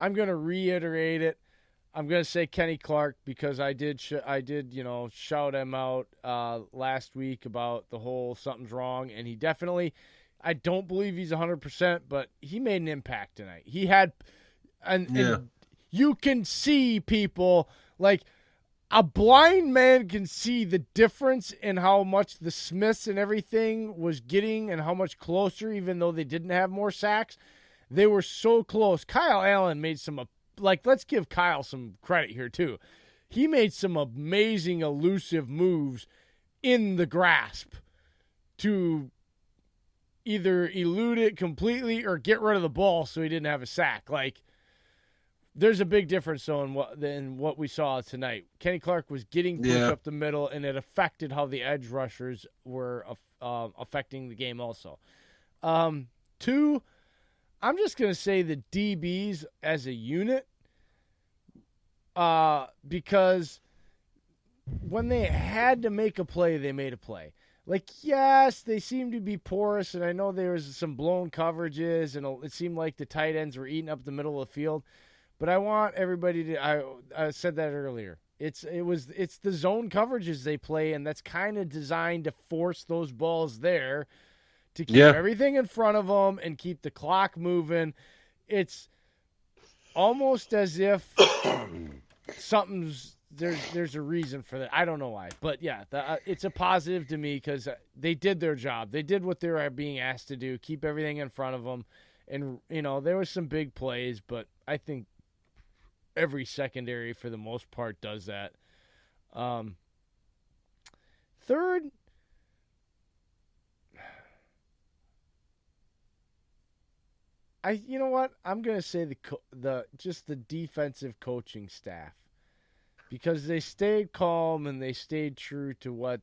I'm going to reiterate it. I'm going to say Kenny Clark because I did shout him out last week about the whole something's wrong, and he definitely. I don't believe he's 100%, but he made an impact tonight. He had, and you can see people like a blind man can see the difference in how much the Smiths and everything was getting and how much closer, even though they didn't have more sacks. They were so close. Kyle Allen made some, let's give Kyle some credit here, too. He made some amazing, elusive moves in the grasp to either elude it completely or get rid of the ball so he didn't have a sack. There's a big difference, though, than what we saw tonight. Kenny Clark was getting pushed up the middle, and it affected how the edge rushers were affecting the game also. 2, I'm just going to say the DBs as a unit because when they had to make a play, they made a play. Yes, they seemed to be porous, and I know there was some blown coverages, and it seemed like the tight ends were eating up the middle of the field. But I want everybody to I said that earlier. It's the zone coverages they play, and that's kind of designed to force those balls there to keep everything in front of them and keep the clock moving. It's almost as if there's a reason for that. I don't know why, but yeah, it's a positive to me because they did their job. They did what they were being asked to do, keep everything in front of them, and there were some big plays, but I think every secondary for the most part does that. Third. You know what? I'm gonna say the defensive coaching staff, because they stayed calm and they stayed true to what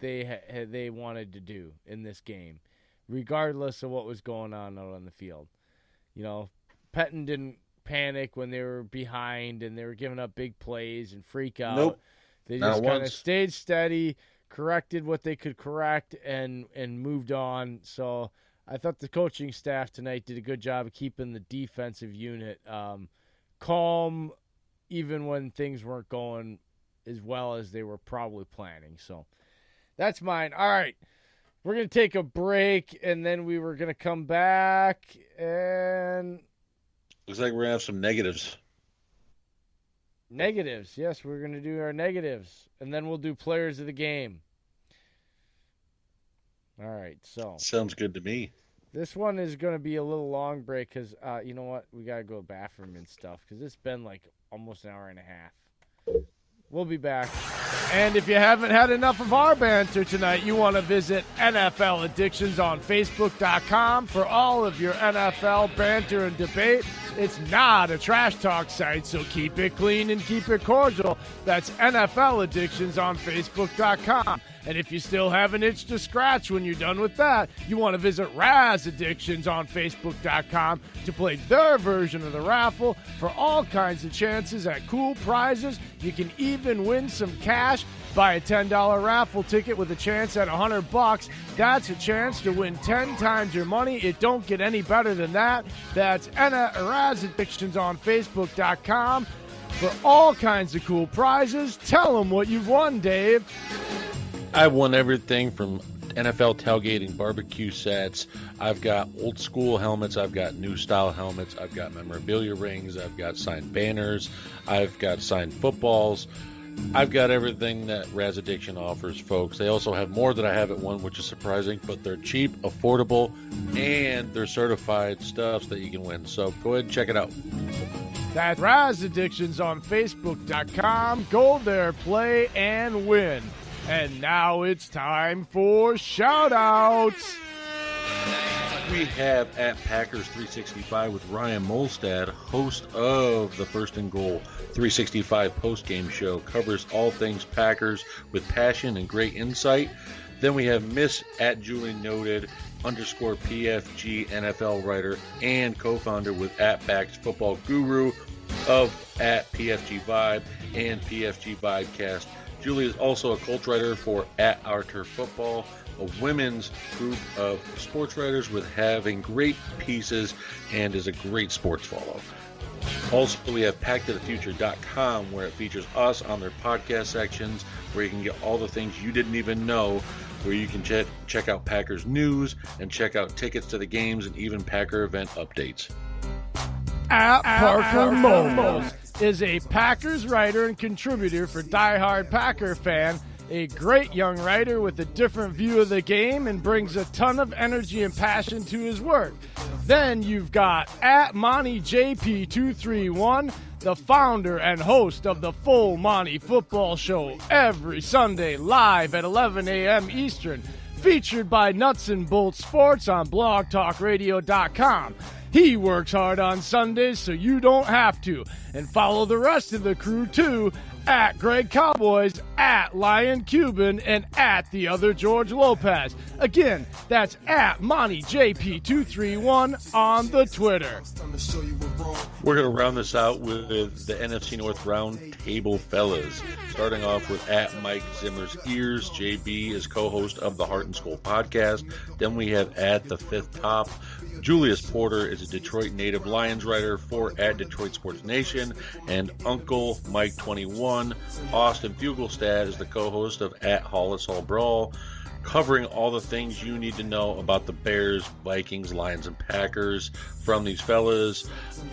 they wanted to do in this game, regardless of what was going on out on the field. Pettin didn't panic when they were behind and they were giving up big plays and freak out. Nope. They just kind of stayed steady, corrected what they could correct, and moved on. So I thought the coaching staff tonight did a good job of keeping the defensive unit calm, even when things weren't going as well as they were probably planning. So that's mine. All right. We're going to take a break, and then we were going to come back, and looks like we're going to have some negatives. Negatives. Yes, we're going to do our negatives, and then we'll do players of the game. All right, so. Sounds good to me. This one is going to be a little long break because, you know what? We got to go to the bathroom and stuff because it's been almost an hour and a half. We'll be back. And if you haven't had enough of our banter tonight, you want to visit NFL Addictions on Facebook.com for all of your NFL banter and debate. It's not a trash talk site, so keep it clean and keep it cordial. That's NFL Addictions on Facebook.com. And if you still have an itch to scratch when you're done with that, you want to visit Raz Addictions on Facebook.com to play their version of the raffle for all kinds of chances at cool prizes. You can even win some cash. Buy a $10 raffle ticket with a chance at $100. That's a chance to win 10 times your money. It don't get any better than that. That's Raz Addictions on Facebook.com for all kinds of cool prizes. Tell them what you've won, Dave. I won everything from NFL tailgating barbecue sets. I've got old school helmets. I've got new style helmets. I've got memorabilia rings. I've got signed banners. I've got signed footballs. I've got everything that Raz Addiction offers, folks. They also have more that I haven't won, which is surprising, but they're cheap, affordable, and they're certified stuffs that you can win. So go ahead and check it out. That's Raz Addictions on Facebook.com. Go there, play, and win. And now it's time for shout-outs. We have at Packers 365 with Ryan Molstad, host of the First and Goal 365 post-game show, covers all things Packers with passion and great insight. Then we have Miss at Julie Noted _ PFG NFL writer and co-founder with at Backs Football Guru of at PFG Vibe and PFG Vibecast. Julie is also a cult writer for at Our Turf Football, a women's group of sports writers with having great pieces and is a great sports follow. Also, we have packtothefuture.com, where it features us on their podcast sections, where you can get all the things you didn't even know, where you can check out Packers news and check out tickets to the games and even Packer event updates. At Parker Mobile is a Packers writer and contributor for Die Hard Packer Fan, a great young writer with a different view of the game and brings a ton of energy and passion to his work. Then you've got at MontyJP231, the founder and host of the Full Monty Football Show every Sunday live at 11 a.m. Eastern, featured by Nuts and Bolts Sports on blogtalkradio.com. He works hard on Sundays so you don't have to. And follow the rest of the crew too at Greg Cowboys, at Lion Cuban, and at the other George Lopez. Again, that's at MontyJP231 on the Twitter. We're going to round this out with the NFC North Round Table fellas. Starting off with at Mike Zimmer's Ears. JB is co-host of the Heart and Skull podcast. Then we have at the Fifth Top. Julius Porter is a Detroit native Lions writer for at Detroit Sports Nation, and Uncle Mike 21. Austin Fugelstad is the co-host of at Hollis Hall Brawl, covering all the things you need to know about the Bears, Vikings, Lions, and Packers from these fellas.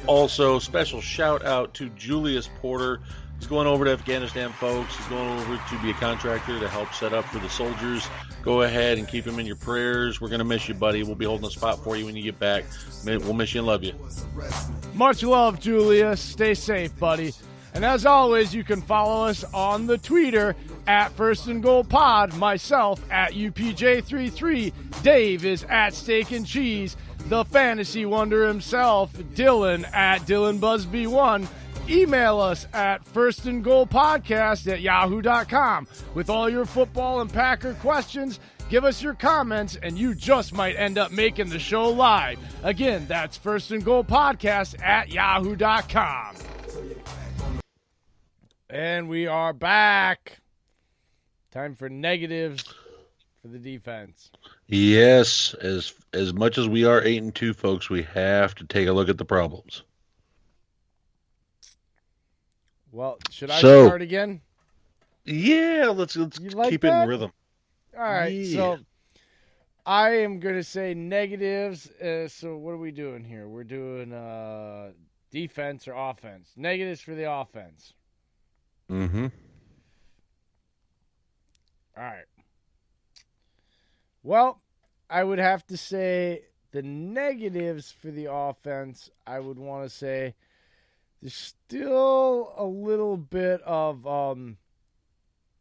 Also, special shout out to Julius Porter. He's going over to Afghanistan, folks. He's going over to be a contractor to help set up for the soldiers. Go ahead and keep him in your prayers. We're going to miss you, buddy. We'll be holding a spot for you when you get back. We'll miss you and love you. Much love, Julius. Stay safe, buddy. And as always, you can follow us on the Twitter at First and Goal Pod, myself at UPJ33, Dave is at Steak and Cheese, the fantasy wonder himself, Dylan at DylanBusby1. Email us at firstandgoalpodcast@yahoo.com with all your football and Packer questions. Give us your comments, and you just might end up making the show live. Again, that's firstandgoalpodcast@yahoo.com. And we are back. Time for negatives for the defense. Yes, as much as we are 8-2, folks, we have to take a look at the problems. Well, should I start again? Yeah, let's keep it in rhythm. All right, yeah. So I am going to say negatives. So what are we doing here? We're doing defense or offense. Negatives for the offense. Mm-hmm. All right. Well, I would have to say the negatives for the offense, I would want to say there's still a little bit of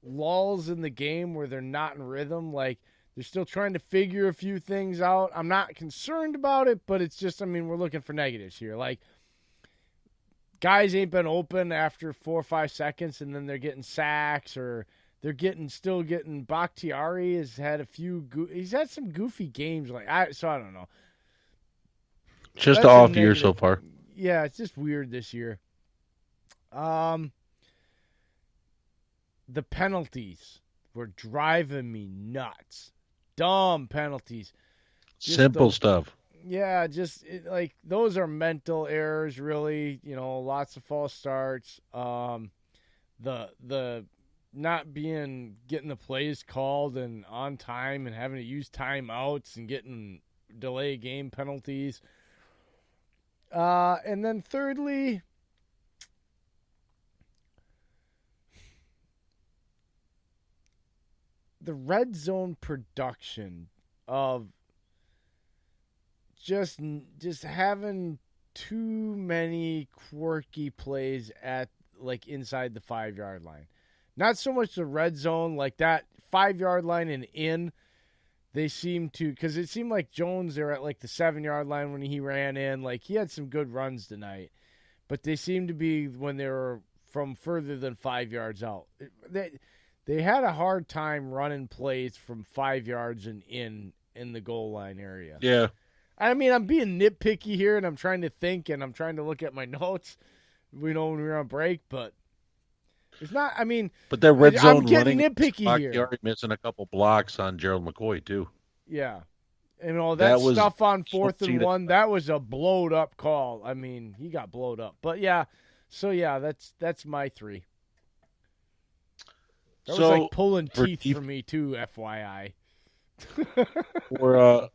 lulls in the game where they're not in rhythm. Like, they're still trying to figure a few things out. I'm not concerned about it, but it's just, we're looking for negatives here. Like, guys ain't been open after 4 or 5 seconds, and then they're getting sacks, or they're still getting Bakhtiari has had he's had some goofy games. So I don't know. Just an off year so far. Yeah, it's just weird this year. The penalties were driving me nuts. Dumb penalties. Simple stuff. Yeah, those are mental errors, really. Lots of false starts. The not getting the plays called and on time and having to use timeouts and getting delay game penalties. And then thirdly, the red zone production of just having too many quirky plays at inside the 5-yard line. Not so much the red zone, like that 5-yard line and in. They seem to, because it seemed like Jones there at the 7-yard line when he ran in. He had some good runs tonight, but they seem to be when they were from further than 5 yards out. They had a hard time running plays from 5 yards and in the goal line area. Yeah. I'm being nitpicky here, and I'm trying to think, and I'm trying to look at my notes. We know when we're on break, but it's not. But that red zone I'm getting running, nitpicky here. Already missing a couple blocks on Gerald McCoy too. Yeah, You know, that That was stuff on so 4th and 1, that was a blowed up call. I mean, he got blowed up. But yeah, so yeah, that's my 3. That was like so pulling for teeth for me too, FYI. for uh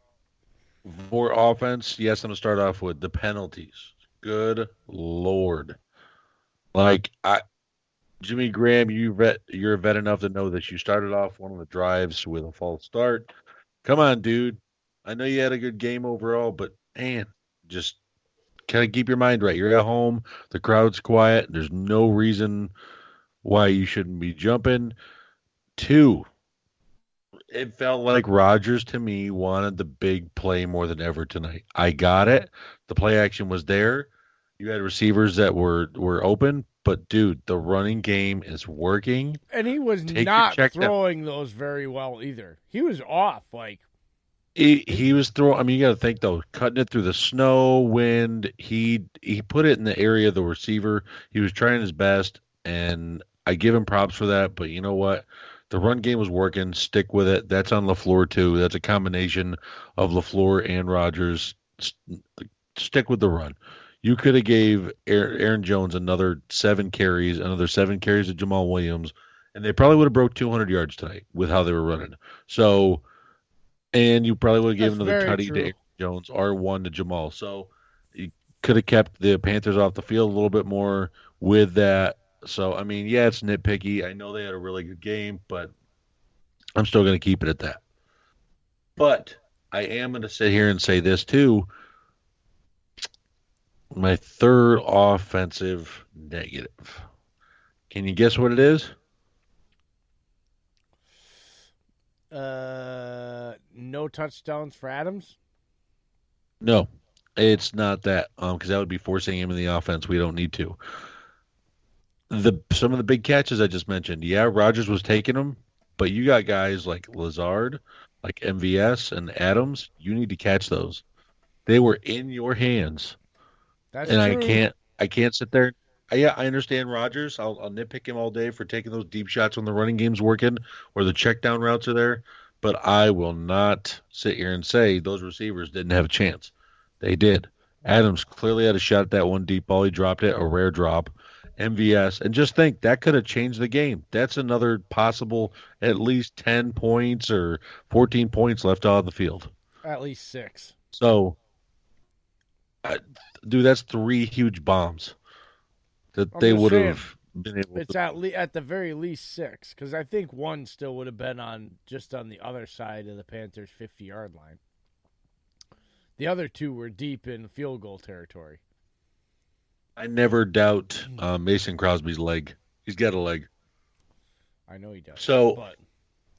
for offense, yes, I'm gonna start off with the penalties. Good Lord. Like I Jimmy Graham, you're a vet enough to know that you started off one of the drives with a false start. Come on, dude. I know you had a good game overall, but man, just kind of keep your mind right. You're at home, the crowd's quiet, there's no reason why you shouldn't be jumping. Two, it felt like Rodgers to me wanted the big play more than ever tonight. I got it. The play action was there. You had receivers that were open, but dude, the running game is working. And he was Take your not check down. throwing those very well either. He was off. Like He was throwing. I mean, you got to think though, cutting it through the snow, wind. He put it in the area of the receiver. He was trying his best, and I give him props for that. But you know what? The run game was working. Stick with it. That's on LaFleur too. That's a combination of LaFleur and Rodgers. Stick with the run. You could have gave Aaron Jones another 7 carries to Jamal Williams, and they probably would have broke 200 yards tonight with how they were running. So. And you probably would have that's given another very tutty to true. Aaron Jones or one to Jamal. So you could have kept the Panthers off the field a little bit more with that. So, I mean, yeah, it's nitpicky. I know they had a really good game, but I'm still going to keep it at that. But I am going to sit here and say this too. My third offensive negative. Can you guess what it is? No touchdowns for Adams. No, it's not that. Because that would be forcing him in the offense. We don't need to. Some of the big catches I just mentioned. Yeah, Rogers was taking them, but you got guys like Lazard, like MVS and Adams. You need to catch those. They were in your hands, That's and true. I can't sit there. Yeah, I understand Rogers. I'll nitpick him all day for taking those deep shots when the running game's working or the check down routes are there. But I will not sit here and say those receivers didn't have a chance. They did. Adams clearly had a shot at that one deep ball. He dropped it, a rare drop. MVS, and just think that could have changed the game. That's another possible at least 10 points or 14 points left out of the field. At least 6. So, I, dude, that's 3 huge bombs that I'm they just would saying. have been able It's to. at the very least 6, because I think one still would have been just on the other side of the Panthers' 50-yard line. The other 2 were deep in field goal territory. I never doubt Mason Crosby's leg. He's got a leg. I know he does. So, But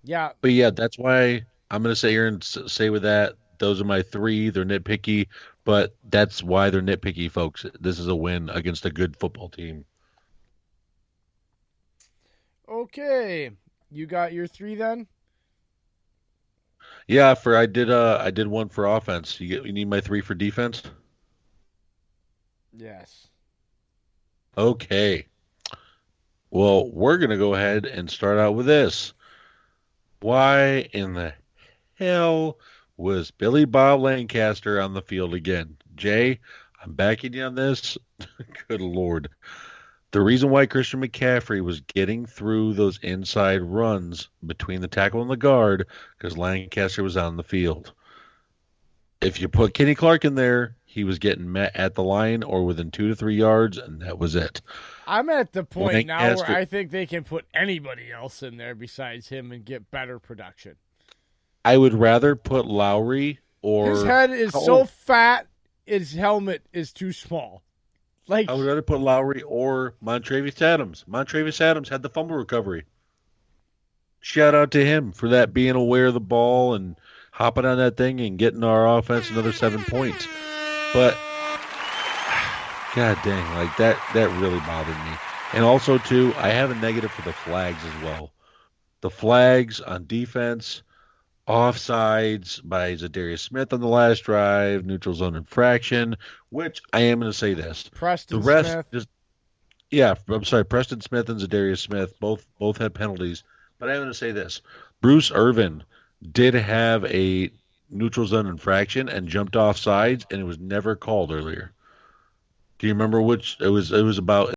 yeah, but yeah, that's why I'm going to sit here and say with that, those are my 3. They're nitpicky, but that's why they're nitpicky, folks. This is a win against a good football team. okay. You got your 3 then? Yeah, I did one for offense. You need my 3 for defense? Yes. Okay. Well, we're going to go ahead and start out with this. Why in the hell was Billy Bob Lancaster on the field again? Jay, I'm backing you on this. Good Lord. The reason why Christian McCaffrey was getting through those inside runs between the tackle and the guard because Lancaster was on the field. If you put Kenny Clark in there, he was getting met at the line or within 2 to 3 yards, and that was it. I'm at the point now where Lancaster, I think they can put anybody else in there besides him and get better production. I would rather put Lowry or His head is so fat, his helmet is too small. Like I would rather put Lowry or Montravius Adams. Montravius Adams had the fumble recovery. Shout out to him for that, being aware of the ball and hopping on that thing and getting our offense another 7 points. But God dang, like that really bothered me. And also too, I have a negative for the flags as well. The flags on defense, offsides by Zadarius Smith on the last drive, neutral zone infraction, which I am going to say this. The Preston rest Smith. just yeah, I'm sorry, Preston Smith and Zadarius Smith both had penalties, but I'm going to say this. Bruce Irvin did have a neutral zone infraction and jumped off sides, and it was never called earlier. Do you remember which it was? It was about